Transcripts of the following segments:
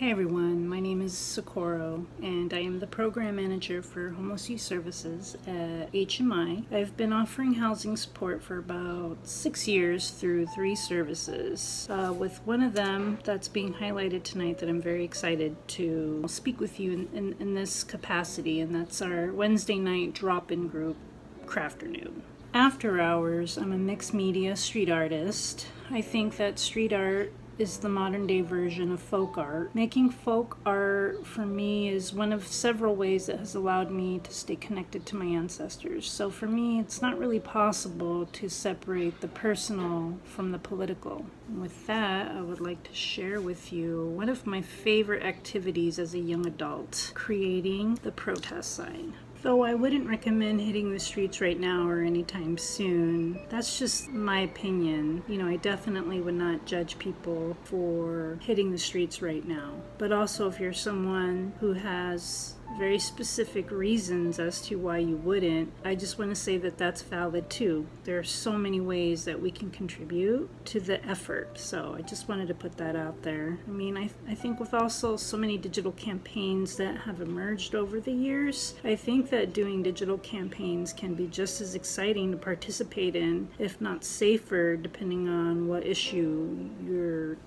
Hey everyone, my name is Socorro and I am the program manager for homeless youth services at HMI. I've been offering housing support for about 6 years through 3 services, with one of them that's being highlighted tonight that I'm very excited to speak with you in this capacity, and that's our Wednesday night drop-in group, Crafternoon. After hours, I'm a mixed media street artist. I think that street art is the modern day version of folk art. Making folk art for me is one of several ways that has allowed me to stay connected to my ancestors. So for me, it's not really possible to separate the personal from the political. And with that, I would like to share with you one of my favorite activities as a young adult, creating the protest sign. Though I wouldn't recommend hitting the streets right now or anytime soon, that's just my opinion. I definitely would not judge people for hitting the streets right now. But also, if you're someone who has very specific reasons as to why you wouldn't, I just want to say that that's valid too. There are so many ways that we can contribute to the effort. So I just wanted to put that out there. I think with also so many digital campaigns that have emerged over the years, I think that doing digital campaigns can be just as exciting to participate in, if not safer, depending on what issue you're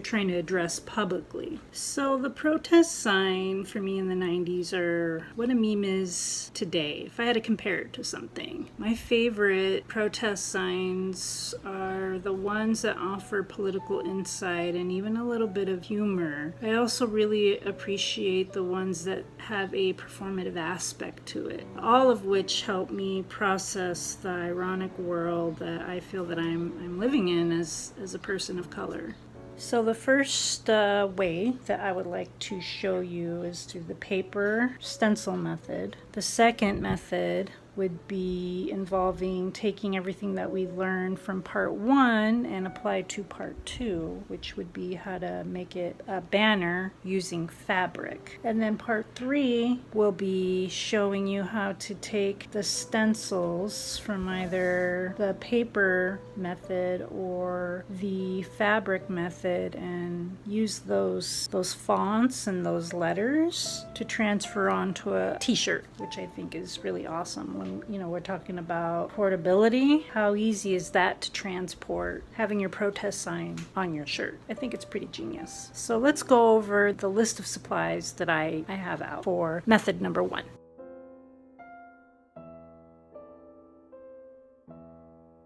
trying to address publicly. So the protest sign for me in the 90s are what a meme is today, if I had to compare it to something. My favorite protest signs are the ones that offer political insight and even a little bit of humor. I also really appreciate the ones that have a performative aspect to it, all of which help me process the ironic world that I feel that I'm living in as a person of color. So the first way that I would like to show you is through the paper stencil method. The second method would be involving taking everything that we learned from part 1 and apply to part 2, which would be how to make it a banner using fabric. And then part 3 will be showing you how to take the stencils from either the paper method or the fabric method and use those fonts and those letters to transfer onto a t-shirt, which I think is really awesome. When we're talking about portability, how easy is that to transport, having your protest sign on your shirt? I think it's pretty genius. So let's go over the list of supplies that I have out for method number 1.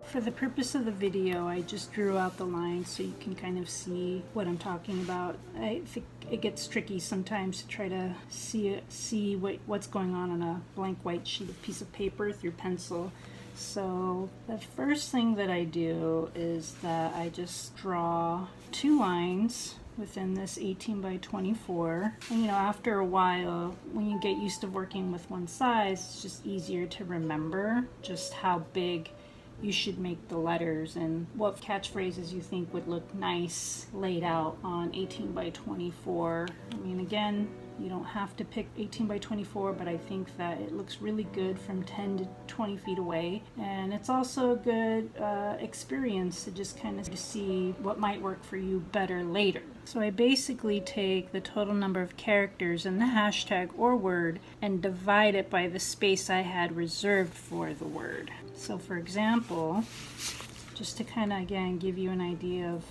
For the purpose of the video, I just drew out the lines so you can kind of see what I'm talking about. I think it gets tricky sometimes to try to see what's going on a blank white piece of paper through pencil. So the first thing that I do is that I just draw 2 lines within this 18 by 24. And after a while, when you get used to working with one size, it's just easier to remember just how big you should make the letters and what catchphrases you think would look nice laid out on 18 by 24. Again, you don't have to pick 18 by 24, but I think that it looks really good from 10 to 20 feet away. And it's also a good experience to just kind of see what might work for you better later. So I basically take the total number of characters in the hashtag or word and divide it by the space I had reserved for the word. So for example, just to kind of again give you an idea of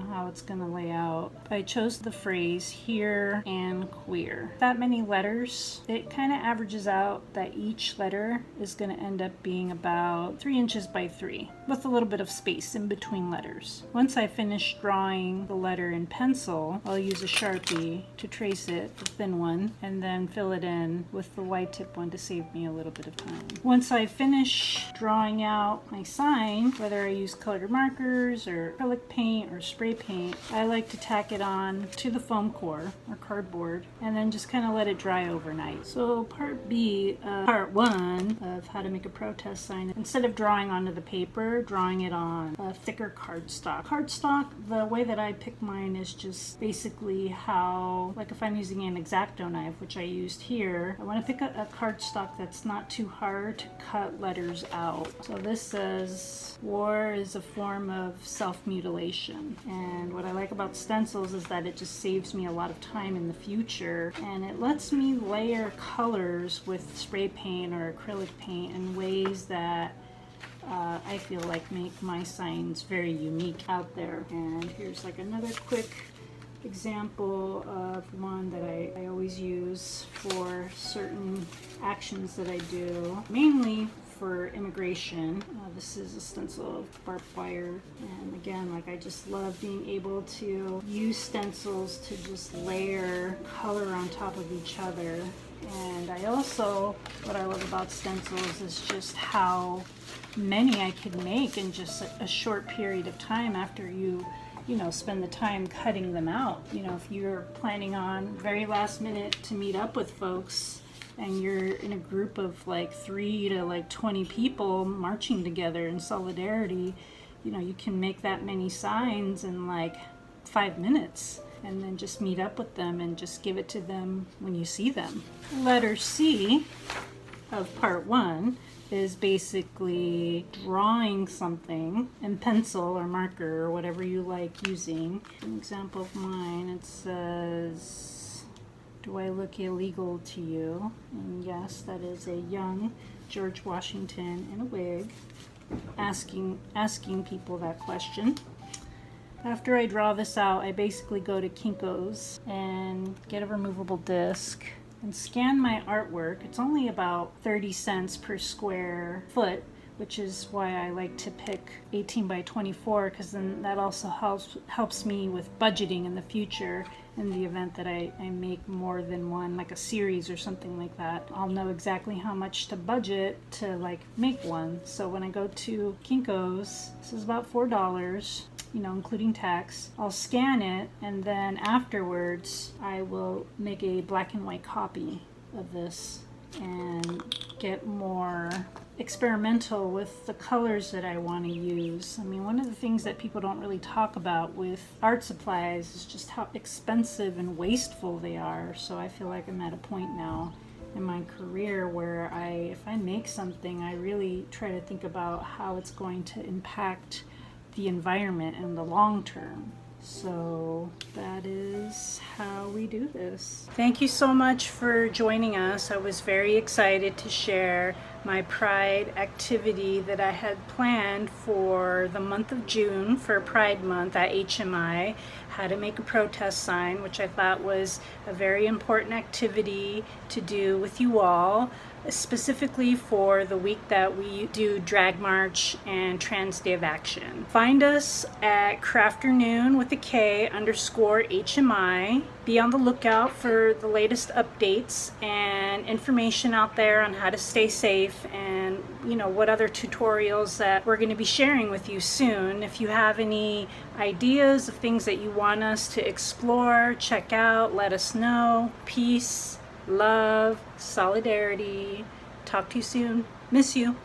how it's going to lay out, I chose the phrase here and queer. That many letters, it kind of averages out that each letter is going to end up being about 3 inches by 3 with a little bit of space in between letters. Once I finish drawing the letter in pencil, I'll use a Sharpie to trace it, the thin one, and then fill it in with the wide tip one to save me a little bit of time. Once I finish drawing out my sign, whether I use colored markers or acrylic paint or spray paint, I like to tack it on to the foam core or cardboard and then just kind of let it dry overnight. So part 1 of how to make a protest sign, instead of drawing onto the paper, drawing it on a thicker cardstock. Cardstock, the way that I pick mine is just basically how, like if I'm using an X-Acto knife, which I used here, I want to pick a cardstock that's not too hard to cut letters out. So this says, war is is a form of self-mutilation. And what I like about stencils is that it just saves me a lot of time in the future, and it lets me layer colors with spray paint or acrylic paint in ways that I feel like make my signs very unique out there. And here's like another quick example of one that I always use for certain actions that I do, mainly for immigration. This is a stencil of barbed wire, and again, like, I just love being able to use stencils to just layer color on top of each other. And I also, what I love about stencils is just how many I can make in just a short period of time after you spend the time cutting them out. If you're planning on very last minute to meet up with folks and you're in a group of like 3 to like 20 people marching together in solidarity, you can make that many signs in like 5 minutes, and then just meet up with them and just give it to them when you see them. Letter C of part 1 is basically drawing something in pencil or marker or whatever you like using. An example of mine, it says, "Do I look illegal to you?" And yes, that is a young George Washington in a wig asking people that question. After I draw this out, I basically go to Kinko's and get a removable disc and scan my artwork. It's only about 30 cents per square foot, which is why I like to pick 18 by 24, because then that also helps me with budgeting in the future. In the event that I make more than one, like a series or something like that, I'll know exactly how much to budget to like make one. So when I go to Kinko's, this is about $4, including tax. I'll scan it, and then afterwards I will make a black and white copy of this and get more experimental with the colors that I want to use. I mean, one of the things that people don't really talk about with art supplies is just how expensive and wasteful they are. So I feel like I'm at a point now in my career where if I make something, I really try to think about how it's going to impact the environment in the long term. So that is how we do this. Thank you so much for joining us. I was very excited to share my Pride activity that I had planned for the month of June for Pride Month at HMI, how to make a protest sign, which I thought was a very important activity to do with you all, specifically for the week that we do Drag March and Trans Day of Action. Find us at Crafternoon with a K _HMI. Be on the lookout for the latest updates and information out there on how to stay safe, and what other tutorials that we're going to be sharing with you soon. If you have any ideas of things that you want us to explore, check out, let us know. Peace, love, solidarity. Talk to you soon. Miss you.